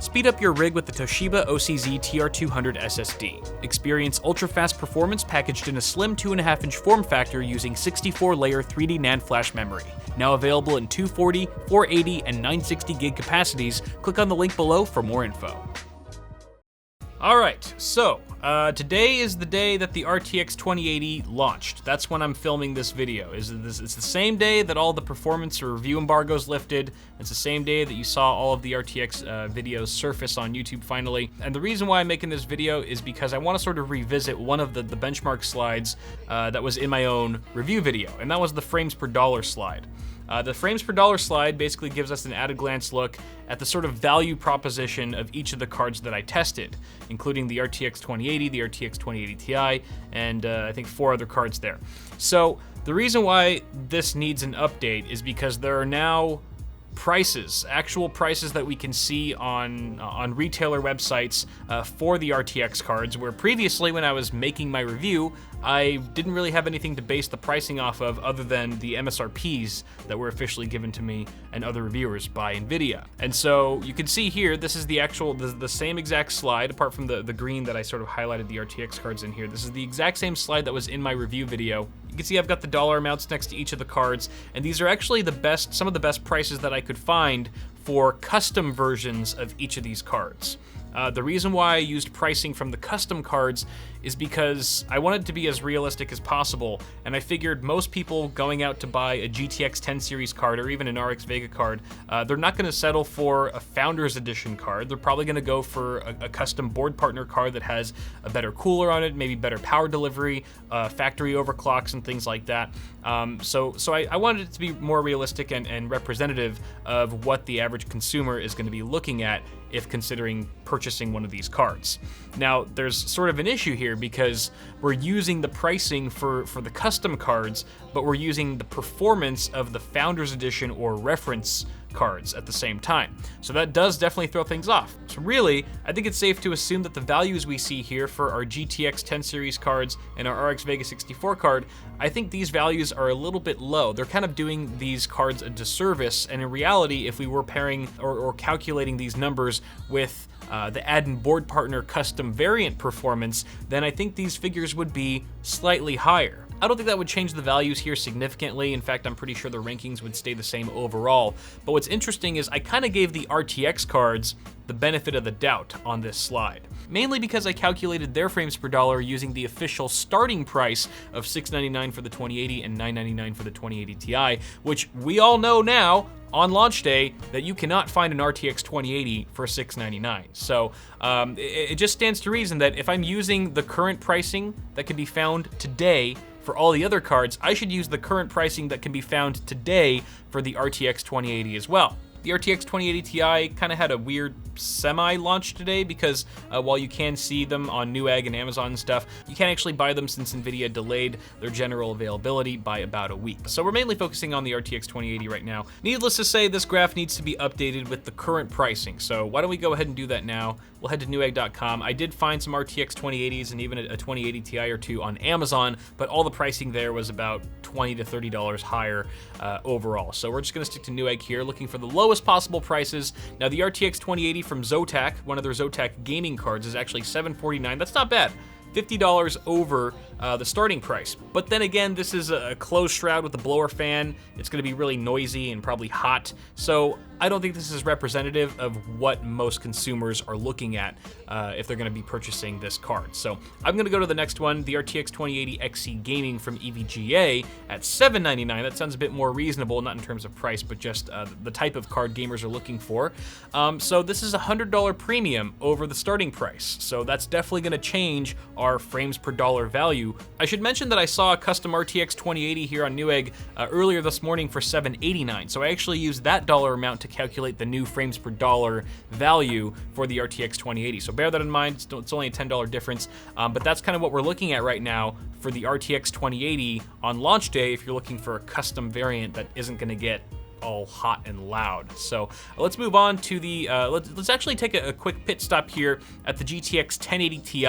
Speed up your rig with the Toshiba OCZ TR200 SSD. Experience ultra-fast performance packaged in a slim 2.5-inch form factor using 64-layer 3D NAND flash memory. Now available in 240, 480, and 960 gig capacities. Click on the link below for more info. Alright, so today is the day that the RTX 2080 launched. That's when I'm filming this video. It's the same day that all the performance or review embargoes lifted. It's the same day that you saw all of the RTX videos surface on YouTube finally. And the reason why I'm making this video is because I want to sort of revisit one of the benchmark slides that was in my own review video, and that was the frames per dollar slide. The frames per dollar slide basically gives us an at-a-glance look at the sort of value proposition of each of the cards that I tested, including the RTX 2080, the RTX 2080 Ti, and I think 4 other cards there. So the reason why this needs an update is because there are now prices, actual prices that we can see on retailer websites for the RTX cards, where previously when I was making my review, I didn't really have anything to base the pricing off of other than the MSRPs that were officially given to me and other reviewers by NVIDIA. And so you can see here, this is the actual, the same exact slide, apart from the green that I sort of highlighted the RTX cards in here. This is the exact same slide that was in my review video. You can see I've got the dollar amounts next to each of the cards, and these are actually some of the best prices that I could find for custom versions of each of these cards. The reason why I used pricing from the custom cards is because I wanted to be as realistic as possible, and I figured most people going out to buy a GTX 10 series card or even an RX Vega card, they're not going to settle for a Founders Edition card. They're probably going to go for a custom board partner card that has a better cooler on it, maybe better power delivery, factory overclocks and things like that. So I wanted it to be more realistic and representative of what the average consumer is going to be looking at if considering purchasing one of these cards. Now, there's sort of an issue here because we're using the pricing for the custom cards, but we're using the performance of the Founders Edition or reference cards at the same time. So that does definitely throw things off. So really, I think it's safe to assume that the values we see here for our GTX 10 series cards and our RX Vega 64 card, I think these values are a little bit low. They're kind of doing these cards a disservice, and in reality, if we were pairing or calculating these numbers with the add-in board partner custom variant performance, then I think these figures would be slightly higher. I don't think that would change the values here significantly. In fact, I'm pretty sure the rankings would stay the same overall. But what's interesting is I kind of gave the RTX cards the benefit of the doubt on this slide, mainly because I calculated their frames per dollar using the official starting price of $699 for the 2080 and $999 for the 2080 Ti, which we all know now on launch day that you cannot find an RTX 2080 for $699. So it just stands to reason that if I'm using the current pricing that can be found today for all the other cards, I should use the current pricing that can be found today for the RTX 2080 as well. The RTX 2080 Ti kind of had a weird semi-launch today because while you can see them on Newegg and Amazon and stuff, you can't actually buy them since NVIDIA delayed their general availability by about a week. So we're mainly focusing on the RTX 2080 right now. Needless to say, this graph needs to be updated with the current pricing. So why don't we go ahead and do that now? We'll head to Newegg.com. I did find some RTX 2080s and even a 2080 Ti or two on Amazon, but all the pricing there was about $20 to $30 higher overall. So we're just gonna stick to Newegg here, looking for the lowest possible prices. Now the RTX 2080 from Zotac, one of their Zotac gaming cards, is actually $749. That's not bad. $50 over the starting price. But then again, this is a closed shroud with a blower fan. It's gonna be really noisy and probably hot. So I don't think this is representative of what most consumers are looking at if they're gonna be purchasing this card. So I'm gonna go to the next one, the RTX 2080 XC Gaming from EVGA at $799. That sounds a bit more reasonable, not in terms of price, but just the type of card gamers are looking for. So this is a $100 premium over the starting price. So that's definitely gonna change our frames per dollar value. I should mention that I saw a custom RTX 2080 here on Newegg earlier this morning for $789. So I actually used that dollar amount to calculate the new frames per dollar value for the RTX 2080. So bear that in mind, it's only a $10 difference, but that's kind of what we're looking at right now for the RTX 2080 on launch day if you're looking for a custom variant that isn't gonna get all hot and loud. So let's move on to the, let's actually take a quick pit stop here at the GTX 1080 Ti.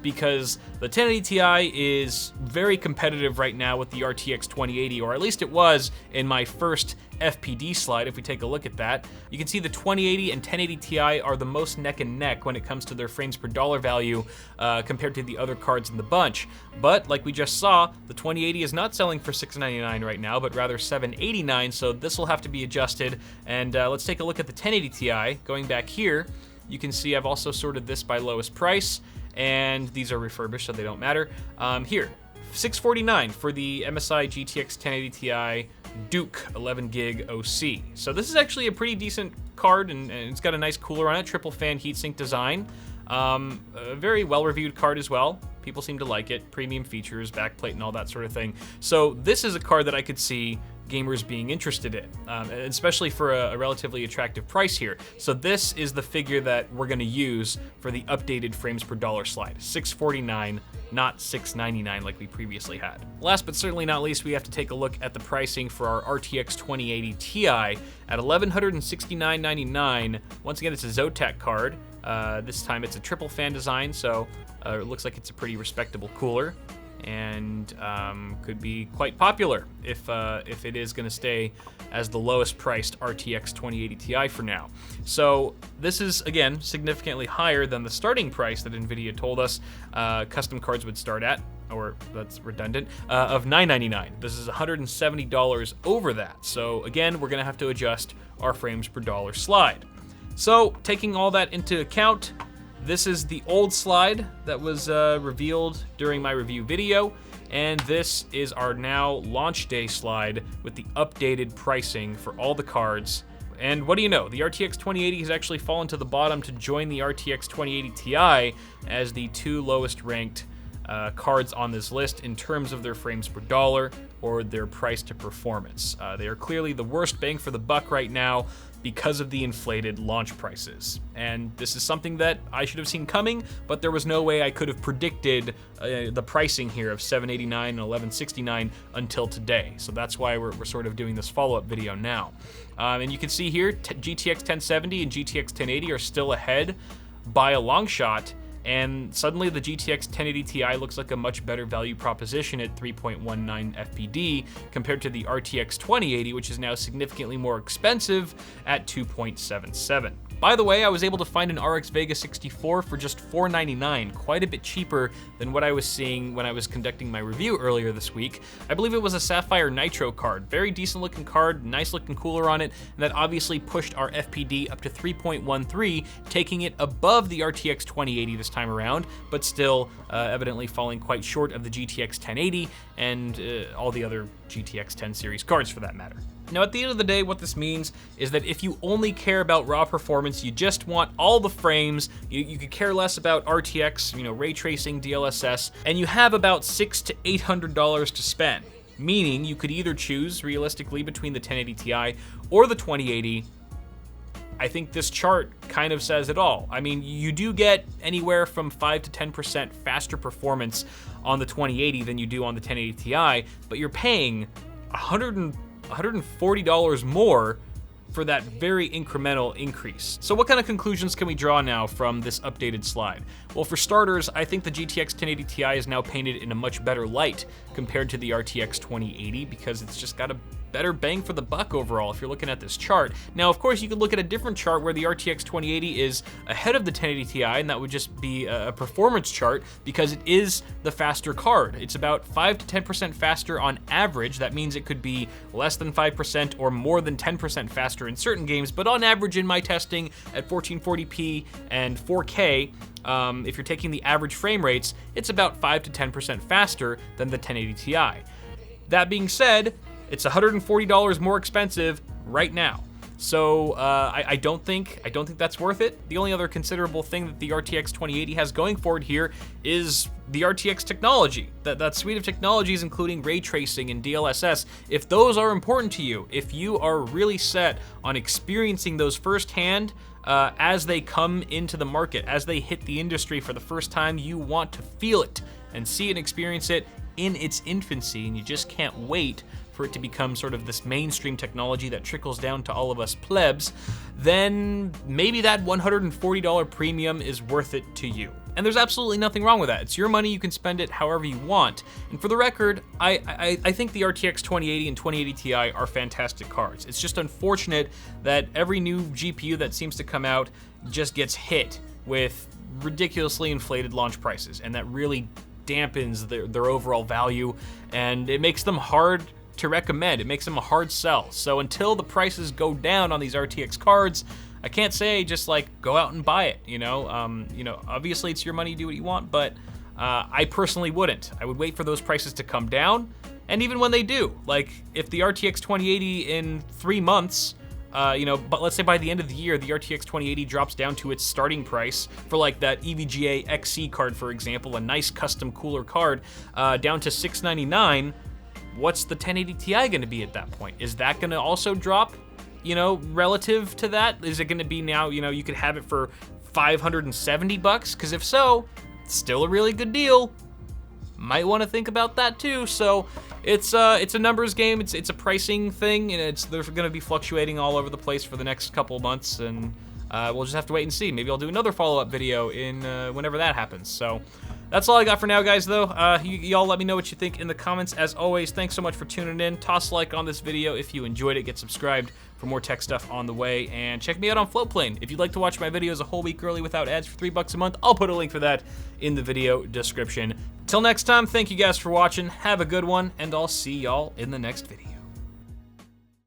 because the 1080 Ti is very competitive right now with the RTX 2080, or at least it was in my first FPD slide. If we take a look at that, you can see the 2080 and 1080 Ti are the most neck and neck when it comes to their frames per dollar value compared to the other cards in the bunch. But like we just saw, the 2080 is not selling for $699 right now, but rather $789, so this will have to be adjusted. And let's take a look at the 1080 Ti. Going back here, you can see I've also sorted this by lowest price, and these are refurbished, so they don't matter. Here, $649 for the MSI GTX 1080 Ti Duke 11 gig OC. So this is actually a pretty decent card, and it's got a nice cooler on it, triple fan heatsink design. A very well-reviewed card as well. People seem to like it. Premium features, backplate, and all that sort of thing. So this is a card that I could see gamers being interested in, especially for a relatively attractive price here. So this is the figure that we're gonna use for the updated frames per dollar slide. $649, not $699 like we previously had. Last but certainly not least, we have to take a look at the pricing for our RTX 2080 Ti at $1,169.99. Once again, it's a Zotac card. This time it's a triple fan design, so it looks like it's a pretty respectable cooler, and could be quite popular if it is going to stay as the lowest priced RTX 2080 Ti for now. So this is, again, significantly higher than the starting price that NVIDIA told us custom cards would start at, or that's redundant, of $999. This is $170 over that. So again, we're going to have to adjust our frames per dollar slide. So taking all that into account, this is the old slide that was revealed during my review video, and this is our now launch day slide with the updated pricing for all the cards. And what do you know, the RTX 2080 has actually fallen to the bottom to join the RTX 2080 Ti as the two lowest ranked cards on this list in terms of their frames per dollar or their price to performance. They are clearly the worst bang for the buck right now because of the inflated launch prices. And this is something that I should have seen coming, but there was no way I could have predicted the pricing here of $789 and $1169 until today. So that's why we're sort of doing this follow-up video now. And you can see here, GTX 1070 and GTX 1080 are still ahead by a long shot, and suddenly the GTX 1080 Ti looks like a much better value proposition at 3.19 FPD compared to the RTX 2080, which is now significantly more expensive at 2.77. By the way, I was able to find an RX Vega 64 for just $499, quite a bit cheaper than what I was seeing when I was conducting my review earlier this week. I believe it was a Sapphire Nitro card. Very decent looking card, nice looking cooler on it, and that obviously pushed our FPD up to 3.13, taking it above the RTX 2080 this time around, but still evidently falling quite short of the GTX 1080 and all the other GTX 10 series cards for that matter. Now, at the end of the day, what this means is that if you only care about raw performance, you just want all the frames, you could care less about RTX, ray tracing, DLSS, and you have about $600 to $800 to spend, meaning you could either choose realistically between the 1080 Ti or the 2080. I think this chart kind of says it all. I mean, you do get anywhere from 5 to 10% faster performance on the 2080 than you do on the 1080 Ti, but you're paying $140 more for that very incremental increase. So what kind of conclusions can we draw now from this updated slide? Well, for starters, I think the GTX 1080 Ti is now painted in a much better light compared to the RTX 2080 because it's just got a better bang for the buck overall if you're looking at this chart. Now, of course, you could look at a different chart where the RTX 2080 is ahead of the 1080 Ti, and that would just be a performance chart because it is the faster card. It's about 5 to 10% faster on average. That means it could be less than 5% or more than 10% faster in certain games, but on average in my testing at 1440p and 4K, if you're taking the average frame rates, it's about 5 to 10% faster than the 1080 Ti. That being said, it's $140 more expensive right now. So I don't think that's worth it. The only other considerable thing that the RTX 2080 has going for it here is the RTX technology. That suite of technologies, including ray tracing and DLSS, if those are important to you, if you are really set on experiencing those firsthand as they come into the market, as they hit the industry for the first time, you want to feel it and see and experience it in its infancy, and you just can't wait for it to become sort of this mainstream technology that trickles down to all of us plebs, then maybe that $140 premium is worth it to you. And there's absolutely nothing wrong with that. It's your money, you can spend it however you want. And for the record, I think the RTX 2080 and 2080 Ti are fantastic cards. It's just unfortunate that every new GPU that seems to come out just gets hit with ridiculously inflated launch prices, and that really dampens their overall value, and it makes them hard to recommend. It makes them a hard sell. So until the prices go down on these RTX cards, I can't say just like go out and buy it. You know, obviously it's your money, do what you want, but I personally wouldn't. I would wait for those prices to come down, and even when they do, like if the RTX 2080 in 3 months, but let's say by the end of the year, the RTX 2080 drops down to its starting price for like that EVGA XC card, for example, a nice custom cooler card, down to $699. What's the 1080 Ti gonna be at that point? Is that gonna also drop, relative to that? Is it gonna be now, you could have it for $570? Because if so, it's still a really good deal. Might wanna think about that too. So it's a numbers game, it's a pricing thing, and they're gonna be fluctuating all over the place for the next couple of months, and we'll just have to wait and see. Maybe I'll do another follow-up video in whenever that happens. So that's all I got for now, guys, though. Y'all let me know what you think in the comments. As always, thanks so much for tuning in. Toss a like on this video if you enjoyed it. Get subscribed for more tech stuff on the way. And check me out on FLOATPLANE. If you'd like to watch my videos a whole week early without ads for $3 a month, I'll put a link for that in the video description. Till next time, thank you guys for watching. Have a good one, and I'll see y'all in the next video.